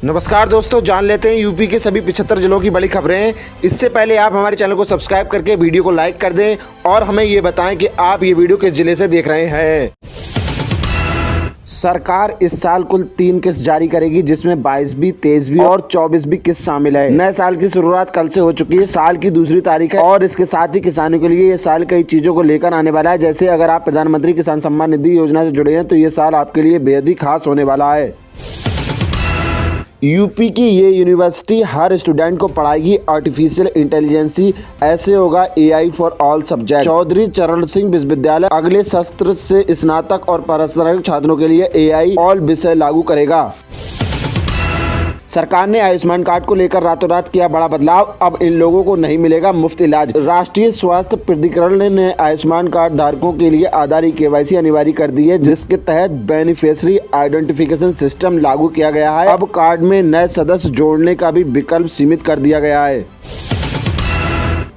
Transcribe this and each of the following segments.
नमस्कार दोस्तों, जान लेते हैं यूपी के सभी 75 जिलों की बड़ी खबरें। इससे पहले आप हमारे चैनल को सब्सक्राइब करके वीडियो को लाइक कर दें और हमें ये बताएं कि आप ये वीडियो किस जिले से देख रहे हैं। सरकार इस साल कुल 3 किस्त जारी करेगी, जिसमें 22वीं, 23वीं और 24वीं किस्त शामिल है। नए साल की शुरुआत कल से हो चुकी है। साल की दूसरी तारीख है और इसके साथ ही किसानों के लिए ये साल कई चीजों को लेकर आने वाला है। जैसे अगर आप प्रधानमंत्री किसान सम्मान निधि योजना से जुड़े हैं तो ये साल आपके लिए बेहद ही खास होने वाला है। यूपी की ये यूनिवर्सिटी हर स्टूडेंट को पढ़ाएगी आर्टिफिशियल इंटेलिजेंसी। ऐसे होगा AI for all subject. Chaudhary Charan Singh विश्वविद्यालय अगले सत्र से स्नातक और परास्नातक छात्रों के लिए AI ऑल विषय लागू करेगा। सरकार ने आयुष्मान कार्ड को लेकर रातों रात किया बड़ा बदलाव। अब इन लोगों को नहीं मिलेगा मुफ्त इलाज। राष्ट्रीय स्वास्थ्य प्राधिकरण ने आयुष्मान कार्ड धारकों के लिए आधार KYC अनिवार्य कर दी है, जिसके तहत बेनिफिशियरी आइडेंटिफिकेशन सिस्टम लागू किया गया है। अब कार्ड में नए सदस्य जोड़ने का भी विकल्प सीमित कर दिया गया है।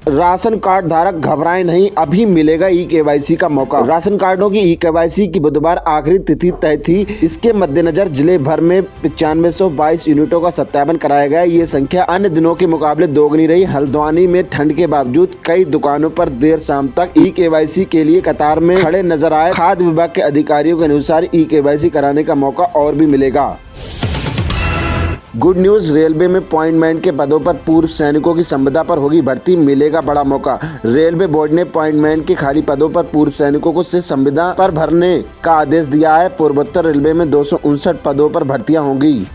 राशन कार्ड धारक घबराएं नहीं, अभी मिलेगा KYC का मौका। राशन कार्डों की KYC की बुधवार आखिरी तिथि तय थी। इसके मद्देनजर जिले भर में 9522 यूनिटों का सत्यापन कराया गया। ये संख्या अन्य दिनों के मुकाबले दोगुनी रही। हल्द्वानी में ठंड के बावजूद कई दुकानों पर देर शाम तक KYC के लिए कतार में खड़े नजर आए। खाद्य विभाग के अधिकारियों के अनुसार KYC कराने का मौका और भी मिलेगा। गुड न्यूज, रेलवे में पॉइंटमैन के पदों पर पूर्व सैनिकों की संविदा पर होगी भर्ती, मिलेगा बड़ा मौका। रेलवे बोर्ड ने पॉइंटमैन के खाली पदों पर पूर्व सैनिकों को से संविदा पर भरने का आदेश दिया है। पूर्वोत्तर रेलवे में 259 पदों पर भर्तियां होंगी।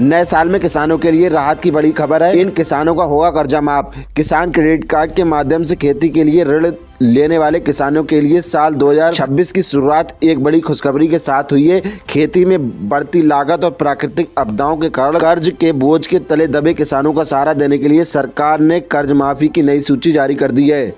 नए साल में किसानों के लिए राहत की बड़ी खबर है। इन किसानों का होगा कर्जा माफ। किसान क्रेडिट कार्ड के माध्यम से खेती के लिए ऋण लेने वाले किसानों के लिए साल 2026 की शुरुआत एक बड़ी खुशखबरी के साथ हुई है। खेती में बढ़ती लागत और प्राकृतिक आपदाओं के कारण कर्ज के बोझ के तले दबे किसानों का सहारा देने के लिए सरकार ने कर्ज माफी की नई सूची जारी कर दी है।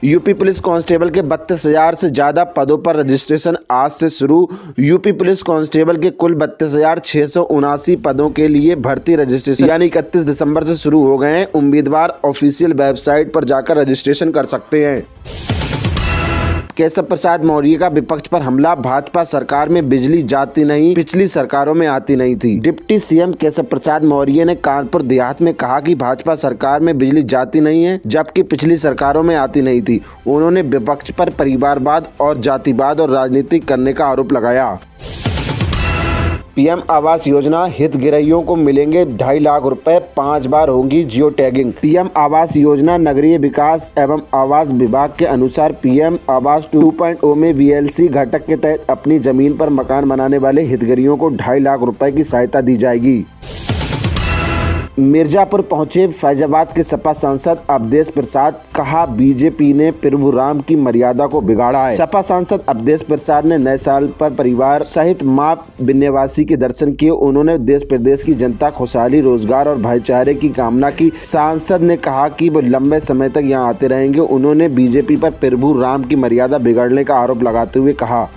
यूपी पुलिस कांस्टेबल के 32,000 से ज्यादा पदों पर रजिस्ट्रेशन आज से शुरू। यूपी पुलिस कांस्टेबल के कुल 32,679 पदों के लिए भर्ती रजिस्ट्रेशन यानी 31 दिसंबर से शुरू हो गए हैं। उम्मीदवार ऑफिशियल वेबसाइट पर जाकर रजिस्ट्रेशन कर सकते हैं। केशव प्रसाद मौर्य का विपक्ष पर हमला। भाजपा सरकार में बिजली जाती नहीं, पिछली सरकारों में आती नहीं थी। डिप्टी CM केशव प्रसाद मौर्य ने कानपुर देहात में कहा कि भाजपा सरकार में बिजली जाती नहीं है, जबकि पिछली सरकारों में आती नहीं थी। उन्होंने विपक्ष पर परिवारवाद और जातिवाद और राजनीति करने का आरोप लगाया। PM आवास योजना हितग्राहियों को मिलेंगे 2.5 लाख रुपए, 5 बार होगी geo tagging. PM Awas Yojana नगरीय विकास एवं आवास विभाग के अनुसार PM आवास 2.0 में VLC घटक के तहत अपनी जमीन पर मकान बनाने वाले हितग्राहियों को 2.5 लाख रुपए की सहायता दी जाएगी। मिर्जापुर पहुंचे फैजाबाद के सपा सांसद अवधेश प्रसाद, कहा बीजेपी ने प्रभुराम की मर्यादा को बिगाड़ा है। सपा सांसद अवधेश प्रसाद ने नए साल पर परिवार सहित मां विन्ध्यवासिनी के दर्शन किए। उन्होंने देश प्रदेश की जनता खुशहाली, रोजगार और भाईचारे की कामना की। सांसद ने कहा कि वो लंबे समय तक यहां आते रहेंगे। उन्होंने बीजेपी पर प्रभुराम की मर्यादा बिगाड़ने का आरोप लगाते हुए कहा,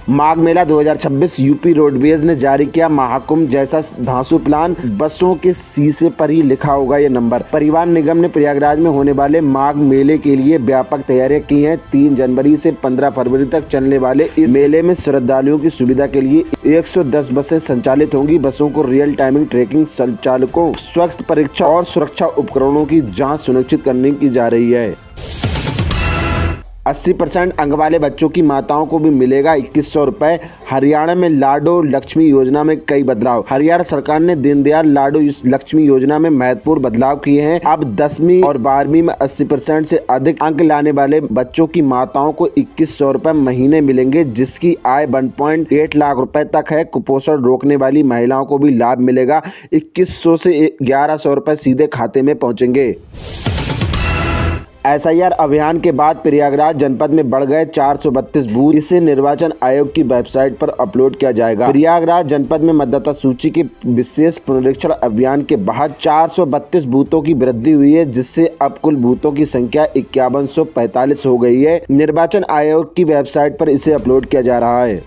माघ मेला 2026 यूपी रोडवेज ने जारी किया महाकुंभ जैसा धांसू प्लान। बसों के शीशे पर ही लिखा होगा ये नंबर। परिवहन निगम ने प्रयागराज में होने वाले माघ मेले के लिए व्यापक तैयारियां की हैं। 3 जनवरी से 15 फरवरी तक चलने वाले इस मेले में श्रद्धालुओं की सुविधा के लिए 110 बसें संचालित होंगी। बसों को रियल टाइमिंग ट्रैकिंग, संचालकों, स्वास्थ्य परीक्षा और सुरक्षा उपकरणों की जाँच सुनिश्चित करने की जा रही है। 80% अंक वाले बच्चों की माताओं को भी मिलेगा 2100 रुपए। हरियाणा में लाडो लक्ष्मी योजना में कई बदलाव। हरियाणा सरकार ने दीनदयाल लाडो लक्ष्मी योजना में महत्वपूर्ण बदलाव किए हैं। अब 10वीं और 12वीं में 80% से अधिक अंक लाने वाले बच्चों की माताओं को 2100 रुपए महीने मिलेंगे, जिसकी आय 1.8 लाख रुपए तक है। कुपोषण रोकने वाली महिलाओं को भी लाभ मिलेगा। 2100 से 1100 रुपए सीधे खाते में पहुंचेंगे। SIR अभियान के बाद प्रयागराज जनपद में बढ़ गए 432 बूथ। इसे निर्वाचन आयोग की वेबसाइट पर अपलोड किया जाएगा। प्रयागराज जनपद में मतदाता सूची के विशेष पुनरीक्षण अभियान के बाद 432 बूथों की वृद्धि हुई है, जिससे अब कुल बूथों की संख्या 5145 हो गई है। निर्वाचन आयोग की वेबसाइट पर इसे अपलोड किया जा रहा है।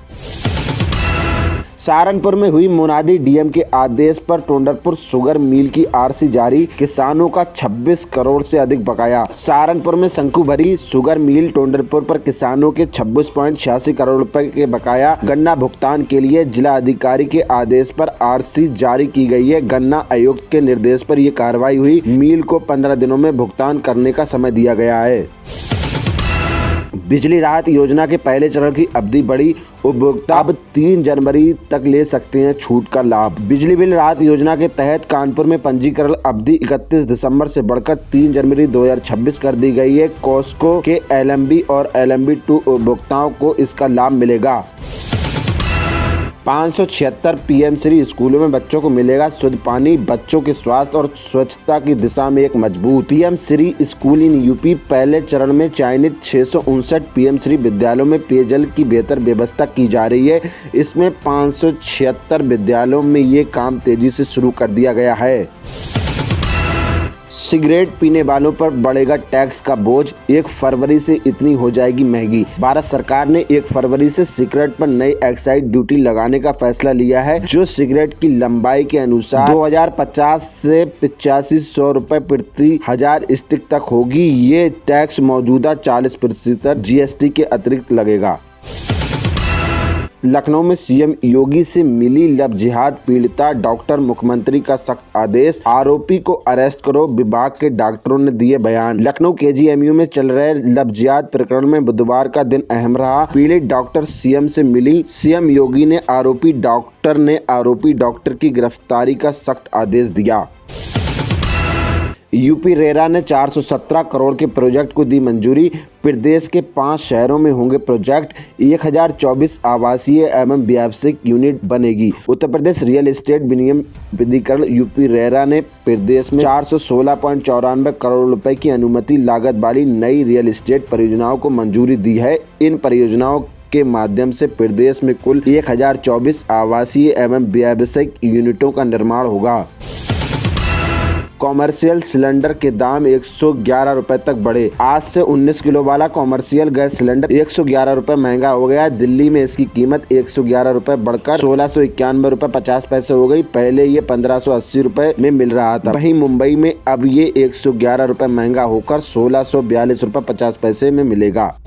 सहारनपुर में हुई मुनादी, डीएम के आदेश पर टोंडरपुर शुगर मिल की आरसी जारी, किसानों का 26 करोड़ से अधिक बकाया। सहारनपुर में शंकु भरी शुगर मिल टोंडरपुर पर किसानों के 26.86 करोड़ रुपए के बकाया गन्ना भुगतान के लिए जिला अधिकारी के आदेश पर आरसी जारी की गई है। गन्ना आयुक्त के निर्देश पर यह कार्रवाई हुई। मिल को 15 दिनों में भुगतान करने का समय दिया गया है। बिजली राहत योजना के पहले चरण की अवधि बढ़ी, उपभोक्ता अब 3 जनवरी तक ले सकते हैं छूट का लाभ। बिजली बिल राहत योजना के तहत कानपुर में पंजीकरण अवधि 31 दिसंबर से बढ़कर 3 जनवरी 2026 कर दी गई है। कॉस्को के LMB और LMB2 उपभोक्ताओं को इसका लाभ मिलेगा। 576 PM श्री स्कूलों में बच्चों को मिलेगा शुद्ध पानी, बच्चों के स्वास्थ्य और स्वच्छता की दिशा में एक मजबूत। PM Shri school in UP पहले चरण में चयनित 659 PM श्री विद्यालयों में पेयजल की बेहतर व्यवस्था की जा रही है। इसमें 576 विद्यालयों में ये काम तेजी से शुरू कर दिया गया है। सिगरेट पीने वालों पर बढ़ेगा टैक्स का बोझ, 1 फरवरी से इतनी हो जाएगी महंगी। भारत सरकार ने 1 फरवरी से सिगरेट पर नई एक्साइज ड्यूटी लगाने का फैसला लिया है, जो सिगरेट की लंबाई के अनुसार 2050 से 8500 रुपए प्रति 1000 स्टिक तक होगी। ये टैक्स मौजूदा 40% GST के अतिरिक्त लगेगा। लखनऊ में सीएम योगी से मिली लव जिहाद पीड़िता, डॉक्टर, मुख्यमंत्री का सख्त आदेश, आरोपी को अरेस्ट करो, विभाग के डॉक्टरों ने दिए बयान। लखनऊ KGMU में चल रहे लव जिहाद प्रकरण में बुधवार का दिन अहम रहा। पीड़ित डॉक्टर सीएम से मिली। सीएम योगी ने आरोपी डॉक्टर की गिरफ्तारी का सख्त आदेश दिया। यूपी रेरा ने 417 करोड़ के प्रोजेक्ट को दी मंजूरी। प्रदेश के 5 शहरों में होंगे प्रोजेक्ट। 1024 आवासीय एवं व्यावसायिक यूनिट बनेगी। उत्तर प्रदेश रियल एस्टेट विनियम विधिकरण यूपी रेरा ने प्रदेश में 416.94 करोड़ रुपए की अनुमति लागत वाली नई रियल एस्टेट परियोजनाओं को मंजूरी दी है। इन परियोजनाओं के माध्यम से प्रदेश में कुल 1024 आवासीय एवं व्यावसायिक यूनिटों का निर्माण होगा। कॉमर्शियल सिलेंडर के दाम 111 रुपए तक बढ़े। आज से 19 किलो वाला कॉमर्शियल गैस सिलेंडर 111 रुपए महंगा हो गया। दिल्ली में इसकी कीमत 111 रुपए बढ़कर 1691 रुपए 50 पैसे हो गई। पहले ये 1580 रुपए में मिल रहा था। वहीं मुंबई में अब ये 111 रुपए महंगा होकर 1642 रुपए 50 पैसे में मिलेगा।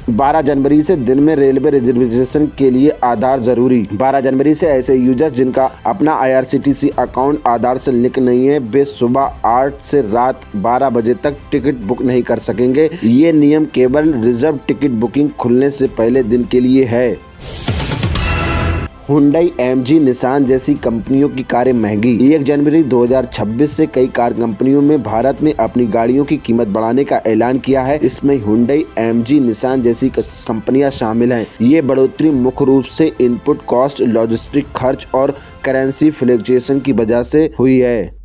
12 जनवरी से दिन में रेलवे रिजर्वेशन के लिए आधार जरूरी। 12 जनवरी से ऐसे यूजर्स जिनका अपना IRCTC अकाउंट आधार से लिंक नहीं है, वे सुबह 8 से रात 12 बजे तक टिकट बुक नहीं कर सकेंगे। ये नियम केवल रिजर्व टिकट बुकिंग खुलने से पहले दिन के लिए है। हुंडई, MG, निसान जैसी कंपनियों की कारें महंगी। 1 जनवरी 2026 से कई कार कंपनियों में भारत में अपनी गाड़ियों की कीमत बढ़ाने का ऐलान किया है। इसमें हुंडई, MG, निसान जैसी कंपनियां शामिल हैं। ये बढ़ोतरी मुख्य रूप से इनपुट कॉस्ट, लॉजिस्टिक खर्च और करेंसी फ्लक्चुएशन की वजह से हुई है।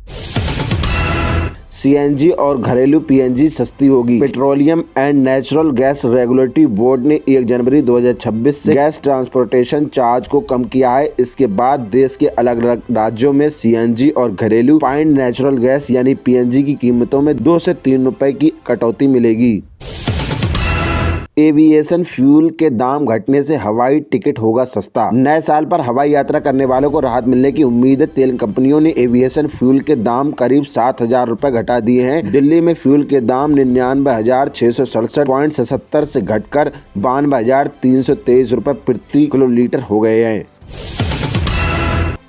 CNG और घरेलू PNG सस्ती होगी। Petroleum and natural gas regulatory board ने 1 जनवरी 2026 से गैस ट्रांसपोर्टेशन चार्ज को कम किया है। इसके बाद देश के अलग अलग राज्यों में CNG और घरेलू पाइंड नेचुरल गैस यानी PNG की कीमतों में 2 से 3 रुपए की कटौती मिलेगी। एविएशन फ्यूल के दाम घटने से हवाई टिकट होगा सस्ता। नए साल पर हवाई यात्रा करने वालों को राहत मिलने की उम्मीद है। तेल कंपनियों ने एविएशन फ्यूल के दाम करीब 7,000 रुपए घटा दिए हैं। दिल्ली में फ्यूल के दाम 99,667.77 से घटकर 92,323 रुपए प्रति किलोलीटर हो गए हैं।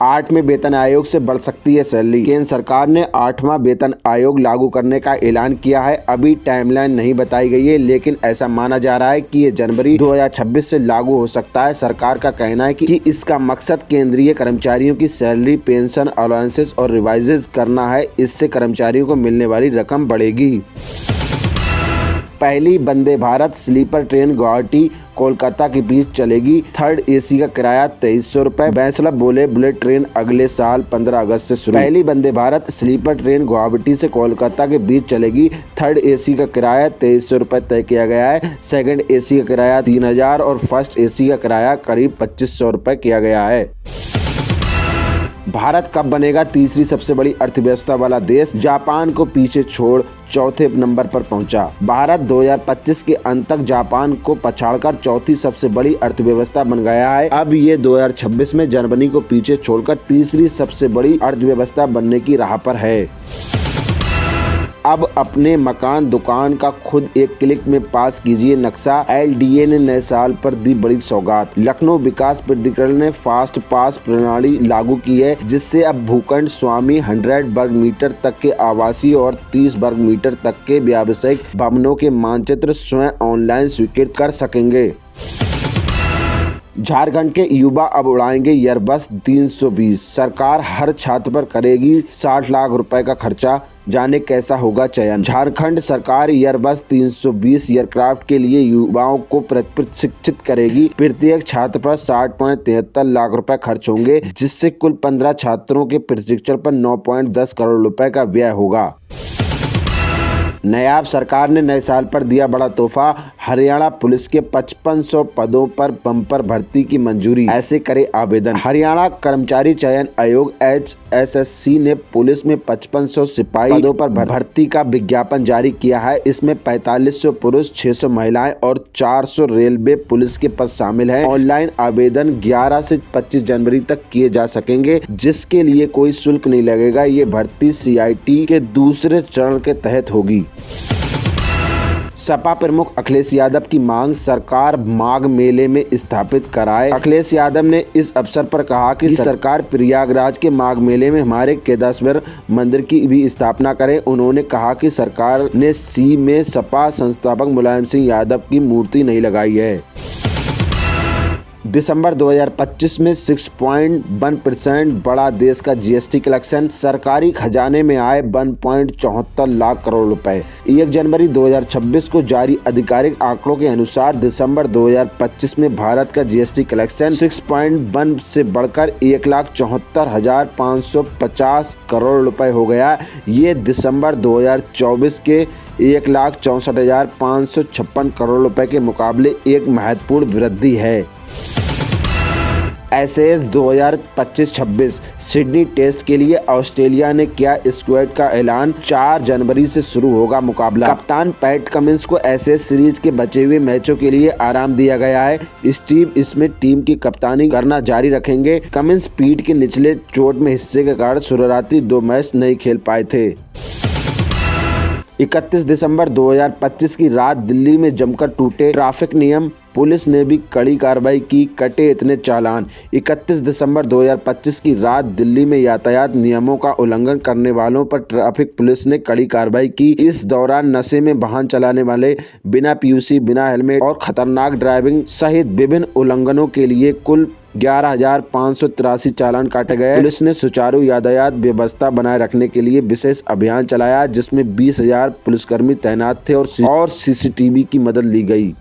8वें वेतन आयोग से बढ़ सकती है सैलरी। केंद्र सरकार ने 8वां वेतन आयोग लागू करने का ऐलान किया है। अभी टाइमलाइन नहीं बताई गई है, लेकिन ऐसा माना जा रहा है कि ये जनवरी 2026 से लागू हो सकता है। सरकार का कहना है कि इसका मकसद केंद्रीय कर्मचारियों की सैलरी, पेंशन, अलाउंसेस और रिवाइजेज करना है। इससे कर्मचारियों को मिलने वाली रकम बढ़ेगी। पहली वंदे भारत स्लीपर ट्रेन गुवाहाटी कोलकाता के बीच चलेगी। 3rd AC का किराया 2300 रुपए। वैष्णव बोले बुलेट ट्रेन अगले साल 15 अगस्त से शुरू। पहली वंदे भारत स्लीपर ट्रेन गुवाहाटी से कोलकाता के बीच चलेगी। 3rd AC का किराया 2300 रुपए तय किया गया है। 2nd AC का किराया 3000 और 1st AC का किराया करीब 2500 रुपए किया गया है। भारत कब बनेगा तीसरी सबसे बड़ी अर्थव्यवस्था वाला देश, जापान को पीछे छोड़ चौथे नंबर पर पहुंचा। भारत 2025 के अंत तक जापान को पछाड़कर चौथी सबसे बड़ी अर्थव्यवस्था बन गया है। अब ये 2026 में जर्मनी को पीछे छोड़कर तीसरी सबसे बड़ी अर्थव्यवस्था बनने की राह पर है। अब अपने मकान दुकान का खुद एक क्लिक में पास कीजिए नक्शा। LDA ने नए साल पर दी बड़ी सौगात। लखनऊ विकास प्राधिकरण ने फास्ट पास प्रणाली लागू की है, जिससे अब भूखंड स्वामी 100 वर्ग मीटर तक के आवासीय और 30 वर्ग मीटर तक के व्यावसायिक भवनों के मानचित्र स्वयं ऑनलाइन स्वीकृत कर सकेंगे। झारखंड के युवा अब उड़ाएंगे एयरबस 320। सरकार हर छात्र पर करेगी 60 लाख रुपए का खर्चा, जाने कैसा होगा चयन। झारखंड सरकार एयरबस 320 एयरक्राफ्ट के लिए युवाओं को प्रशिक्षित करेगी। प्रत्येक छात्र पर 60.73 लाख रुपए खर्च होंगे, जिससे कुल 15 छात्रों के प्रशिक्षण पर 9.10 करोड़ रुपए का व्यय होगा। नायाब सरकार ने नए साल पर दिया बड़ा तोहफा। हरियाणा पुलिस के 5500 पदों पर बम्पर भर्ती की मंजूरी, ऐसे करे आवेदन। हरियाणा कर्मचारी चयन आयोग HSSC ने पुलिस में 5500 सिपाही पदों पर भर्ती का विज्ञापन जारी किया है। इसमें 4500 पुरुष, 600 महिलाएं और 400 रेलवे पुलिस के पद शामिल हैं। ऑनलाइन आवेदन 11 से 25 जनवरी तक किए जा सकेंगे, जिसके लिए कोई शुल्क नहीं लगेगा। ये भर्ती CIT के दूसरे चरण के तहत होगी। सपा प्रमुख अखिलेश यादव की मांग, सरकार माघ मेले में स्थापित कराए। अखिलेश यादव ने इस अवसर पर कहा कि सरकार प्रयागराज के माघ मेले में हमारे केदारेश्वर मंदिर की भी स्थापना करे। उन्होंने कहा कि सरकार ने C में सपा संस्थापक मुलायम सिंह यादव की मूर्ति नहीं लगाई है। दिसंबर 2025 में 6.1% बढ़ा देश का GST कलेक्शन। सरकारी खजाने में आए 1.74 लाख करोड़ रुपए। 1 जनवरी 2026 को जारी आधिकारिक आंकड़ों के अनुसार दिसंबर 2025 में भारत का GST कलेक्शन 6.1 से बढ़कर 1,74,550 करोड़ रुपए हो गया। ये दिसंबर 2024 के 1,64,556 करोड़ रुपए के मुकाबले एक महत्वपूर्ण वृद्धि है। SAS 2025-26 सिडनी टेस्ट के लिए ऑस्ट्रेलिया ने किया स्क्वाड का ऐलान। 4 जनवरी से शुरू होगा मुकाबला। कप्तान पैट कमिंस को SS सीरीज के बचे हुए मैचों के लिए आराम दिया गया है। स्टीव स्मिथ टीम की कप्तानी करना जारी रखेंगे। कमिंस पीठ के निचले चोट में हिस्से के कारण शुरुआती 2 मैच नहीं खेल पाए थे। 31 दिसंबर 2025 की रात दिल्ली में जमकर टूटे ट्रैफिक नियम। पुलिस ने भी कड़ी कार्रवाई की, कटे इतने चालान। 31 दिसंबर 2025 की रात दिल्ली में यातायात नियमों का उल्लंघन करने वालों पर ट्रैफिक पुलिस ने कड़ी कार्रवाई की। इस दौरान नशे में वाहन चलाने वाले, बिना PUC, बिना हेलमेट और खतरनाक ड्राइविंग सहित विभिन्न उल्लंघनों के लिए कुल 11,583 चालान काटे गए। पुलिस ने सुचारू यातायात व्यवस्था बनाए रखने के लिए विशेष अभियान चलाया, जिसमें 20,000 पुलिसकर्मी तैनात थे और CCTV की मदद ली गई।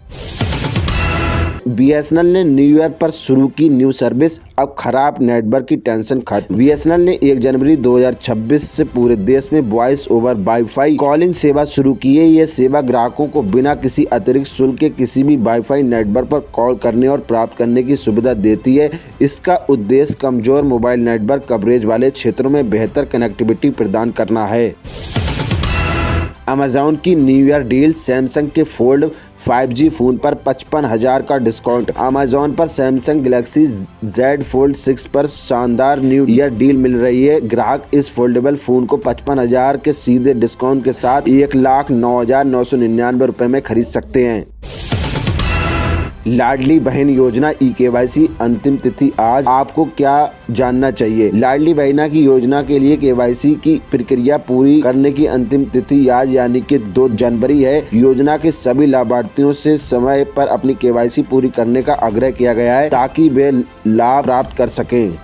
BSNL ने न्यू ईयर पर शुरू की न्यू सर्विस। अब खराब नेटवर्क की टेंशन खत्म। BSNL ने 1 जनवरी 2026 से पूरे देश में वॉइस ओवर वाईफाई कॉलिंग सेवा शुरू की है। यह सेवा ग्राहकों को बिना किसी अतिरिक्त शुल्क के किसी भी वाईफाई नेटवर्क पर कॉल करने और प्राप्त करने की सुविधा देती है। इसका उद्देश्य कमजोर मोबाइल नेटवर्क कवरेज वाले क्षेत्रों में बेहतर कनेक्टिविटी प्रदान करना है। अमेजॉन की न्यू ईयर डील, सैमसंग के फोल्ड 5G फोन पर 55,000 का डिस्काउंट। अमेजॉन पर सैमसंग गैलेक्सी Z Fold 6 पर शानदार न्यू ईयर डील मिल रही है। ग्राहक इस फोल्डेबल फोन को 55,000 के सीधे डिस्काउंट के साथ 1,09,999 रुपए में खरीद सकते हैं। लाडली बहन योजना eKYC अंतिम तिथि आज। आपको क्या जानना चाहिए? लाडली बहना की योजना के लिए KYC की प्रक्रिया पूरी करने की अंतिम तिथि आज यानी कि 2 जनवरी है। योजना के सभी लाभार्थियों से समय पर अपनी KYC पूरी करने का आग्रह किया गया है, ताकि वे लाभ प्राप्त कर सकें।